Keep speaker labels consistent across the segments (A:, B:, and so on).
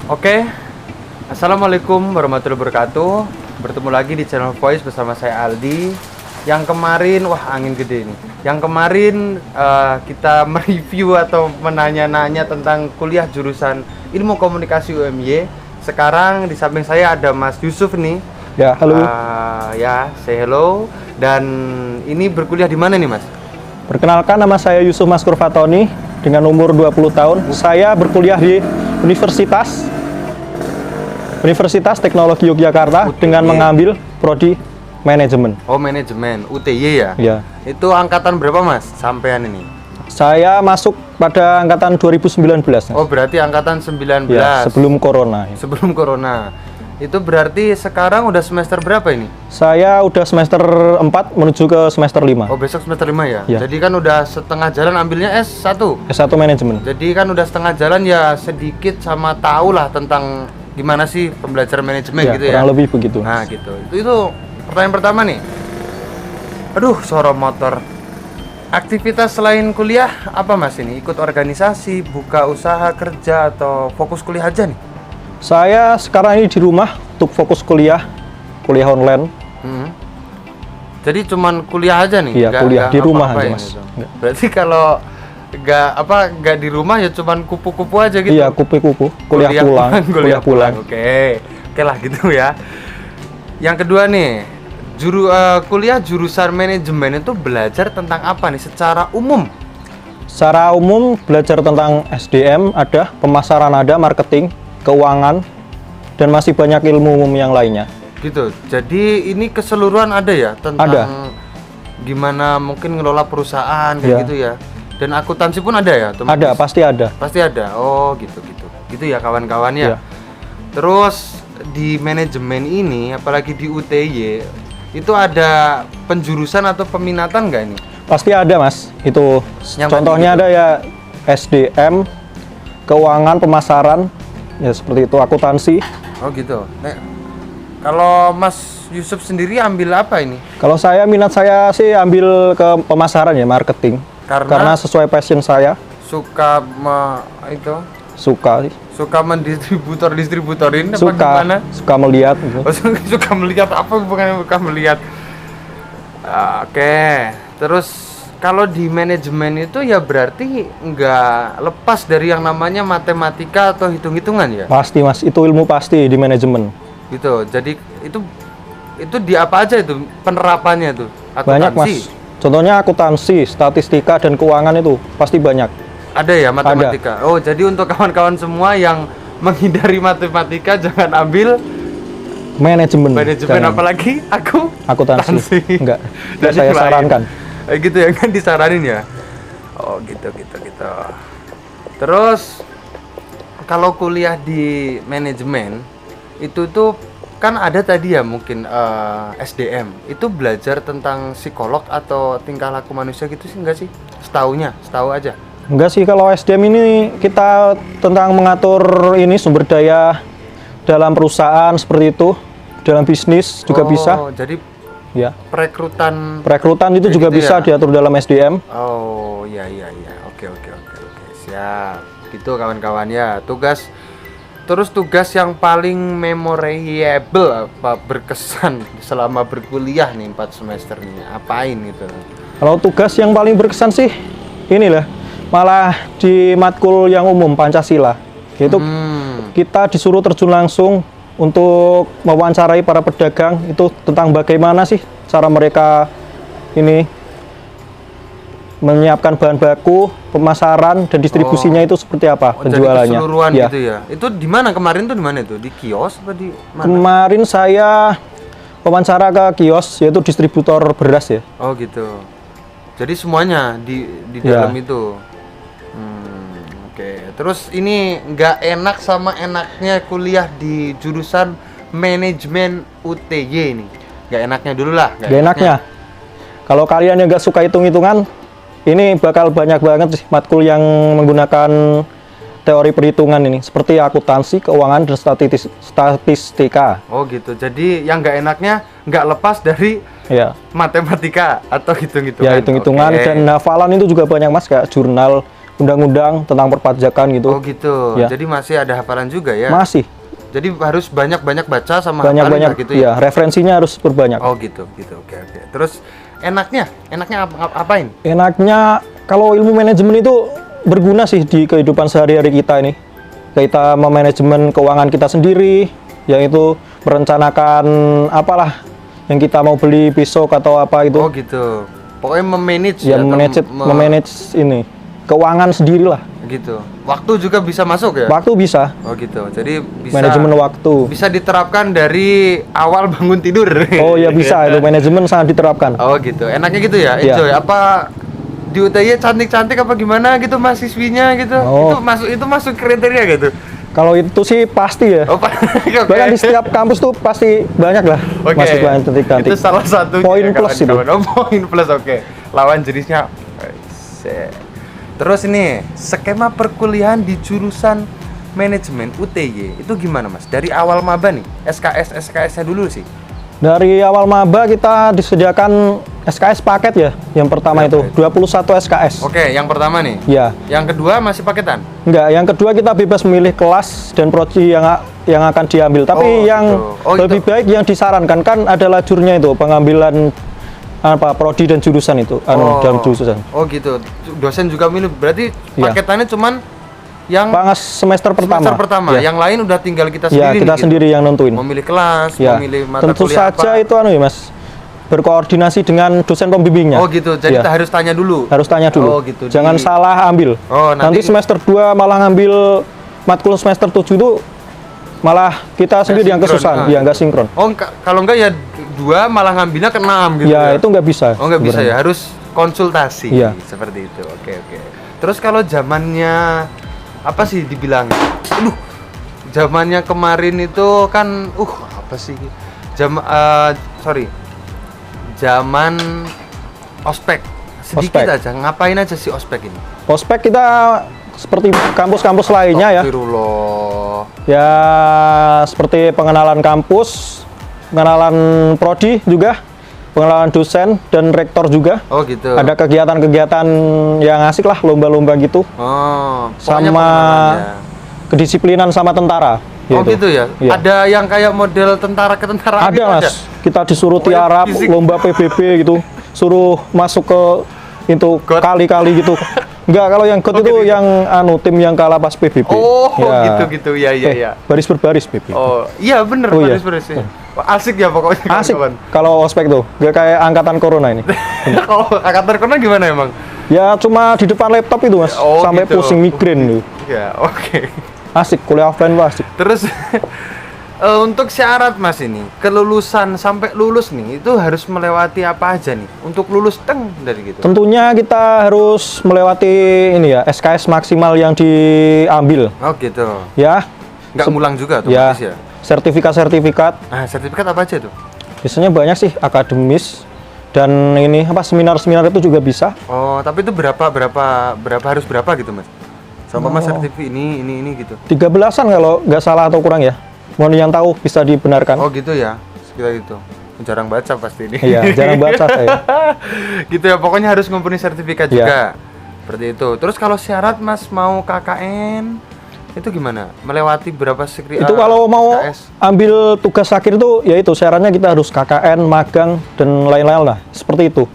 A: Oke, Assalamualaikum warahmatullahi wabarakatuh. Bertemu lagi di channel Voice bersama saya Aldi. Yang kemarin, wah angin gede nih. Yang kemarin kita mereview atau menanya-nanya tentang kuliah jurusan Ilmu Komunikasi UMY. Sekarang di samping saya ada Mas Yusuf nih.
B: Ya, halo.
A: Ya, say hello. Dan ini berkuliah di mana nih, Mas?
B: Perkenalkan, nama saya Yusuf Maskur Fatoni dengan umur 20 tahun. Saya berkuliah di Universitas Teknologi Yogyakarta dengan mengambil prodi manajemen.
A: Oh, manajemen, UTY ya?
B: Ya.
A: Itu angkatan berapa, Mas? Sampean ini?
B: Saya masuk pada angkatan 2019.
A: Oh, berarti angkatan 19.
B: Ya, sebelum corona.
A: Sebelum corona. Itu berarti sekarang udah semester berapa ini?
B: Saya udah semester 4 menuju ke semester 5.
A: Oh, besok semester 5 ya?
B: Ya.
A: Jadi kan udah setengah jalan ambilnya S1.
B: S1 manajemen.
A: Jadi kan udah setengah jalan ya, sedikit sama tahu lah tentang gimana sih pembelajaran manajemen
B: Ya,
A: gitu ya.
B: kurang lebih begitu.
A: Nah, gitu. Itu pertanyaan pertama nih. Aduh, suara motor. Aktivitas selain kuliah apa, Mas ini? Ikut organisasi, buka usaha, kerja, atau fokus kuliah aja nih?
B: Saya sekarang ini di rumah untuk fokus kuliah online.
A: Jadi cuman kuliah aja nih?
B: Iya, kuliah di rumah aja,
A: ngapa-ngapain
B: Mas.
A: gitu. Berarti kalau nggak di rumah ya cuman kupu-kupu aja gitu?
B: Iya, kupu-kupu. Kuliah pulang.
A: Kuliah pulang. Oke lah gitu ya. Yang kedua nih, kuliah jurusan manajemen itu belajar tentang apa nih secara umum?
B: Secara umum belajar tentang SDM ada, pemasaran ada, marketing, keuangan, dan masih banyak ilmu umum yang lainnya.
A: Gitu. Jadi ini keseluruhan ada ya tentang
B: Ada.
A: gimana mungkin ngelola perusahaan kayak
B: Ya.
A: gitu ya. Dan akuntansi pun ada ya, teman?
B: Ada, pasti ada.
A: Pasti ada. Oh, gitu. Gitu ya kawan-kawannya.
B: Ya.
A: Terus di manajemen ini apalagi di UTY itu ada penjurusan atau peminatan nggak ini?
B: Pasti ada, Mas. Itu
A: Yang
B: contohnya
A: gitu.
B: ada ya SDM, keuangan, pemasaran, ya seperti itu, akuntansi.
A: Oh, gitu. Kalau Mas Yusuf sendiri ambil apa ini?
B: Kalau minat saya sih ambil ke pemasaran ya, marketing. Karena sesuai passion saya,
A: suka suka mendistributorin apa gimana?
B: suka melihat gitu.
A: Oh, suka melihat apa, bukan suka melihat. Oke. Terus kalau di manajemen itu ya berarti nggak lepas dari yang namanya matematika atau hitung-hitungan ya?
B: Pasti, Mas, itu ilmu pasti di manajemen.
A: Gitu. Jadi itu di apa aja itu penerapannya tuh?
B: Banyak, Mas. Contohnya akuntansi, statistika, dan keuangan itu pasti banyak.
A: Ada ya matematika. Oh, jadi untuk kawan-kawan semua yang menghindari matematika jangan ambil
B: Manajemen
A: jangan. Apalagi
B: akuntansi. Enggak
A: Dan
B: saya
A: yang lain.
B: sarankan.
A: Gitu ya kan, disaranin ya. Oh, gitu. Terus kalau kuliah di manajemen itu tuh kan ada tadi ya mungkin SDM itu belajar tentang psikolog atau tingkah laku manusia gitu sih, enggak sih? Setahu aja.
B: Enggak sih, kalau SDM ini kita tentang mengatur ini sumber daya dalam perusahaan seperti itu, dalam bisnis juga bisa.
A: Jadi
B: Ya.
A: perekrutan
B: itu juga
A: gitu
B: bisa
A: ya?
B: diatur dalam SDM.
A: Oh, iya. Oke. Siap. Gitu kawan-kawan ya. Tugas yang paling memorable apa berkesan selama berkuliah nih 4 semester nih, apain gitu?
B: Kalau tugas yang paling berkesan sih inilah, malah di matkul yang umum Pancasila. Itu kita disuruh terjun langsung untuk mewawancarai para pedagang, itu tentang bagaimana sih cara mereka ini menyiapkan bahan baku, pemasaran dan distribusinya itu seperti apa penjualannya.
A: Jadi keseluruhan
B: Ya.
A: gitu ya. Itu di mana kemarin tuh, di mana itu? Di kios apa di mana?
B: Kemarin saya wawancara ke kios, yaitu distributor beras ya.
A: Oh, gitu. Jadi semuanya di
B: Ya.
A: dalam itu. Oke. Terus ini nggak enak sama enaknya kuliah di jurusan manajemen UTY ini. Nggak enaknya dulu lah.
B: Gak enaknya, kalau kalian yang gak suka hitung-hitungan, ini bakal banyak banget sih matkul yang menggunakan teori perhitungan ini, seperti akuntansi, keuangan, dan statistika.
A: Oh, gitu. Jadi yang nggak enaknya nggak lepas dari
B: Ya,
A: matematika atau hitung-hitungan.
B: ya hitung-hitungan
A: Oke.
B: dan hafalan itu juga banyak, Mas, kayak jurnal, undang-undang tentang perpajakan gitu.
A: Oh gitu.
B: Ya.
A: Jadi masih ada hafalan juga ya?
B: Masih
A: Jadi harus banyak-banyak baca sama
B: banyak-banyak
A: hafalin lah gitu
B: ya, referensinya harus berbanyak.
A: Oh gitu, gitu. Oke, oke. Terus enaknya apain?
B: Enaknya kalau ilmu manajemen itu berguna sih di kehidupan sehari-hari kita ini. Kita memanajemen keuangan kita sendiri, yaitu merencanakan apalah yang kita mau beli besok atau apa itu.
A: Oh gitu. Pokoknya memanage
B: Ya,
A: atau
B: memanage ini keuangan sendirilah.
A: gitu. Waktu juga bisa masuk ya?
B: Waktu bisa.
A: Oh gitu. Jadi bisa
B: Manajemen waktu.
A: bisa diterapkan dari awal bangun tidur.
B: Oh ya bisa, itu manajemen sangat diterapkan.
A: Oh gitu. Enaknya gitu ya?
B: Iya.
A: Enjoy. Apa di UTY cantik-cantik apa gimana gitu mahasiswinya gitu?
B: Oh.
A: Itu masuk kriteria gitu.
B: Kalau itu sih pasti ya.
A: Oh, oke.
B: Bahkan di setiap kampus tuh pasti banyak lah
A: Oke.
B: mahasiswa yang cantik-cantik.
A: Itu salah satu
B: Poin plus itu.
A: Oh, poin plus, oke. Lawan jenisnya. Terus ini skema perkuliahan di jurusan manajemen UTY itu gimana Mas? Dari awal maba nih, SKS-nya dulu sih.
B: Dari awal maba kita disediakan SKS paket ya. Yang pertama itu 21 SKS.
A: Oke, yang pertama nih.
B: Ya.
A: Yang kedua masih paketan?
B: Enggak, yang kedua kita bebas memilih kelas dan prodi yang akan diambil. Tapi lebih baik yang disarankan kan ada lajurnya itu, pengambilan prodi dan jurusan itu dalam jurusan.
A: Oh gitu. Dosen juga milih. Berarti paketannya cuman yang
B: semester pertama.
A: Ya. Yang lain udah tinggal kita
B: Ya,
A: sendiri.
B: kita sendiri yang nentuin.
A: Memilih kelas,
B: Ya.
A: memilih mata
B: Tentu
A: kuliah
B: saja
A: apa.
B: itu ya Mas. Berkoordinasi dengan dosen pembimbingnya.
A: Oh gitu. Jadi kita harus tanya dulu.
B: Harus tanya dulu.
A: Oh gitu.
B: Jangan salah ambil.
A: Oh,
B: nanti semester 2 malah ngambil matkul semester 7 itu malah kita sendiri yang kesusahan. Iya, nggak sinkron.
A: Oh, kalau enggak ya 2 malah ngambilnya ke 6 gitu.
B: Ya, itu nggak bisa.
A: Oh, nggak bisa ya. Harus konsultasi.
B: Iya.
A: Seperti itu. Oke, oke. Terus kalau zamannya apa sih dibilang? Zamannya kemarin itu kan apa sih? Zaman ospek. Sedikit
B: Ospek.
A: aja. Ngapain aja sih ospek ini?
B: Ospek kita seperti kampus-kampus lainnya ya.
A: Astagfirullah.
B: Ya, seperti pengenalan kampus, pengenalan prodi juga, pengenalan dosen dan rektor juga.
A: Oh gitu.
B: Ada kegiatan-kegiatan yang asik lah, lomba-lomba gitu.
A: Oh, pokoknya
B: Sama
A: pengenalannya.
B: kedisiplinan sama tentara.
A: Oh gitu ya?
B: Iya.
A: Ada yang kayak model tentara-ketentaraan
B: Ada
A: gitu
B: Mas, kita disuruh tiarap,
A: fisik.
B: lomba PBB gitu, suruh masuk ke itu
A: God.
B: kali-kali gitu. Enggak, kalau yang God itu
A: gitu.
B: yang tim yang kalah pas PBB.
A: Oh,
B: Ya.
A: gitu. Ya.
B: Baris berbaris PBB.
A: Oh, iya bener,
B: Oh, iya.
A: baris ya. Wah, asik ya pokoknya
B: Asik
A: kawan-kawan.
B: kalau ospek tuh, gak kayak angkatan corona ini.
A: Kalau angkatan corona gimana emang?
B: Ya cuma di depan laptop itu Mas,
A: Oh,
B: sampai
A: gitu.
B: pusing migrain tuh.
A: Ya, oke.
B: Asik, kuliah offline tuh asik.
A: Terus untuk syarat Mas ini, kelulusan sampai lulus nih itu harus melewati apa aja nih? Untuk lulus dari gitu.
B: Tentunya kita harus melewati ini ya, SKS maksimal yang diambil.
A: Oh gitu.
B: Ya,
A: Nggak ngulang juga tuh
B: ya,
A: ya.
B: sertifikat-sertifikat.
A: Nah, sertifikat apa aja tuh?
B: Biasanya banyak sih, akademis dan ini seminar-seminar itu juga bisa.
A: Oh, tapi itu berapa harus berapa gitu, Mas? Sama Mas sertifikat ini gitu.
B: 13-an kalau nggak salah atau kurang ya. Mohon yang tahu bisa dibenarkan.
A: Oh, gitu ya. Sekitar itu. Jarang baca pasti ini.
B: Iya, jarang baca saya.
A: Gitu ya, pokoknya harus ngumpulin sertifikat
B: Iya.
A: juga. Seperti itu. Terus kalau syarat Mas mau KKN itu gimana? Melewati berapa
B: Itu kalau mau
A: SKS?
B: ambil tugas akhir itu ya itu syaratnya kita harus KKN, magang dan lain-lain lah. Seperti itu.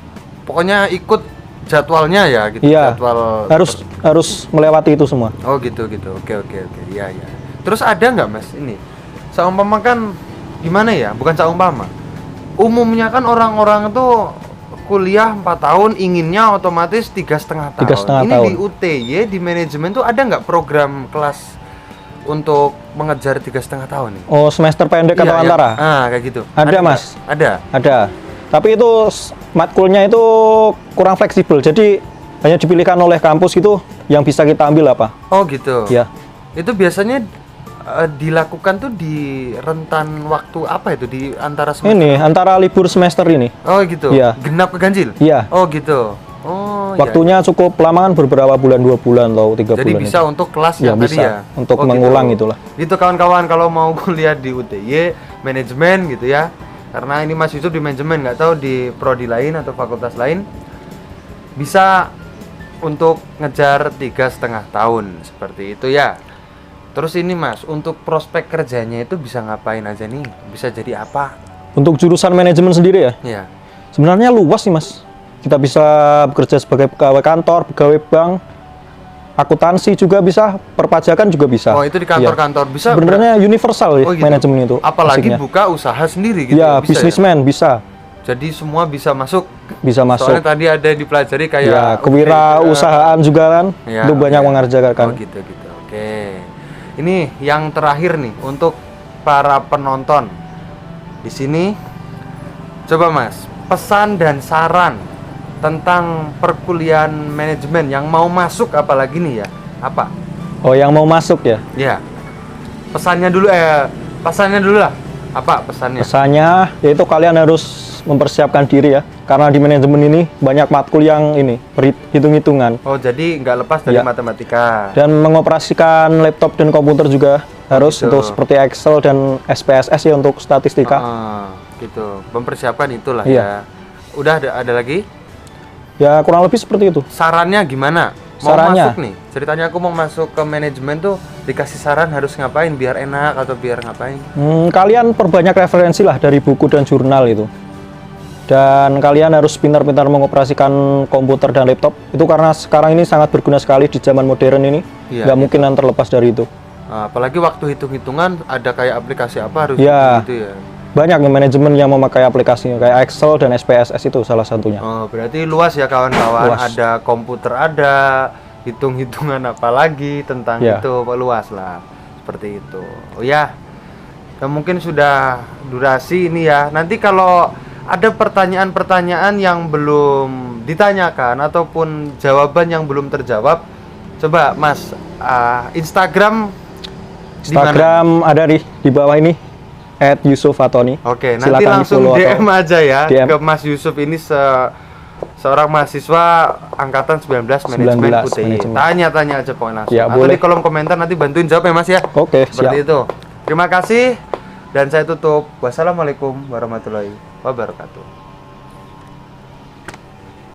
A: Pokoknya ikut jadwalnya ya gitu.
B: Iya.
A: Jadwal
B: Harus melewati itu semua.
A: Oh gitu. Oke. Iya. Terus ada nggak Mas ini? Seumpama kan gimana ya? Bukan seumpama. Umumnya kan orang-orang tuh kuliah 4 tahun inginnya otomatis 3,5 tahun.
B: 3,5
A: Ini
B: tahun.
A: di UTY di manajemen tuh ada nggak program kelas untuk mengejar 3,5 tahun nih?
B: Oh, semester pendek atau
A: Iya,
B: antara?
A: kayak gitu.
B: Ada,
A: nggak?
B: Mas. Ada. Tapi itu matkulnya itu kurang fleksibel. Jadi hanya dipilihkan oleh kampus itu yang bisa kita ambil apa.
A: Oh gitu.
B: Ya.
A: Itu biasanya dilakukan tuh di rentan waktu apa itu di antara semester?
B: Ini antara libur semester ini.
A: Oh gitu.
B: Iya.
A: Genap ke ganjil?
B: Iya.
A: Oh gitu. Oh iya.
B: Waktunya cukup lama kan beberapa bulan, 2 bulan atau 3
A: Jadi
B: bulan.
A: bisa
B: itu.
A: untuk kelas
B: Ya,
A: yang tadi
B: bisa.
A: ya?
B: Untuk
A: Oh,
B: mengulang
A: gitu.
B: itulah.
A: Gitu kawan-kawan kalau mau kuliah di UTY manajemen gitu ya. Karena ini Mas Yusuf di manajemen, nggak tahu di prodi lain atau fakultas lain. Bisa untuk ngejar 3,5 tahun seperti itu ya. Terus ini Mas, untuk prospek kerjanya itu bisa ngapain aja nih? Bisa jadi apa?
B: Untuk jurusan manajemen sendiri ya,
A: Ya.
B: sebenarnya luas nih Mas. Kita bisa bekerja sebagai pegawai kantor, pegawai bank, akuntansi juga bisa, perpajakan juga bisa.
A: Oh, itu di kantor-kantor
B: Iya.
A: bisa.
B: Sebenarnya universal ya
A: Oh, gitu.
B: manajemen itu.
A: Apalagi
B: basicnya.
A: buka usaha sendiri gitu.
B: Ya,
A: bisa
B: bisnismen bisa.
A: Jadi semua bisa masuk.
B: Bisa masuk.
A: Soalnya tadi ada dipelajari kayak
B: Ya, kewirausahaan juga kan.
A: Ya,
B: itu banyak
A: ya.
B: mengerjakan.
A: Oh, gitu. Oke. Ini yang terakhir nih untuk para penonton. Di sini coba Mas, pesan dan saran tentang perkuliahan manajemen yang mau masuk apalagi nih ya. Apa?
B: Oh, yang mau masuk ya.
A: Ya. Pesannya dulu lah. Apa pesannya?
B: Pesannya yaitu kalian harus mempersiapkan diri ya. Karena di manajemen ini banyak matkul yang ini hitung-hitungan.
A: Oh, jadi nggak lepas dari
B: Ya.
A: matematika.
B: Dan mengoperasikan laptop dan komputer juga harus
A: gitu.
B: untuk seperti Excel dan SPSS ya untuk statistika.
A: Gitu. Mempersiapkan itulah
B: Iya.
A: ya. Udah ada lagi?
B: Ya kurang lebih seperti itu.
A: Sarannya gimana? Mau
B: Sarannya?
A: masuk nih. Ceritanya aku mau masuk ke manajemen tuh dikasih saran harus ngapain biar enak atau biar ngapain?
B: Kalian perbanyak referensi lah dari buku dan jurnal itu. Dan kalian harus pintar-pintar mengoperasikan komputer dan laptop. Itu karena sekarang ini sangat berguna sekali di zaman modern ini.
A: Iya,
B: Nggak mungkin yang terlepas dari itu.
A: Apalagi waktu hitung-hitungan ada kayak aplikasi apa harus
B: Ya.
A: gitu ya.
B: Banyak nih manajemen yang memakai aplikasinya kayak Excel dan SPSS itu salah satunya.
A: Oh, berarti luas ya kawan-kawan.
B: Luas.
A: Ada komputer ada, hitung-hitungan apa lagi tentang
B: Ya.
A: itu luas lah. Seperti itu. Oh ya. Dan mungkin sudah durasi ini ya. Nanti kalau ada pertanyaan-pertanyaan yang belum ditanyakan ataupun jawaban yang belum terjawab, coba Mas, Instagram di mana?
B: Instagram ada di bawah ini @yusuf_fatoni.
A: Oke, nanti
B: Silakan
A: langsung
B: di-follow
A: DM
B: atau
A: aja ya
B: DM.
A: ke Mas Yusuf ini seorang mahasiswa angkatan 19 manajemen
B: 19
A: UTY.
B: manajemen.
A: Tanya-tanya aja pokoknya langsung.
B: Ya,
A: Atau
B: boleh.
A: di kolom komentar nanti bantuin jawab ya Mas ya.
B: Oke,
A: Seperti
B: siap.
A: itu. Terima kasih dan saya tutup. Wassalamualaikum warahmatullahi wabarakatuh.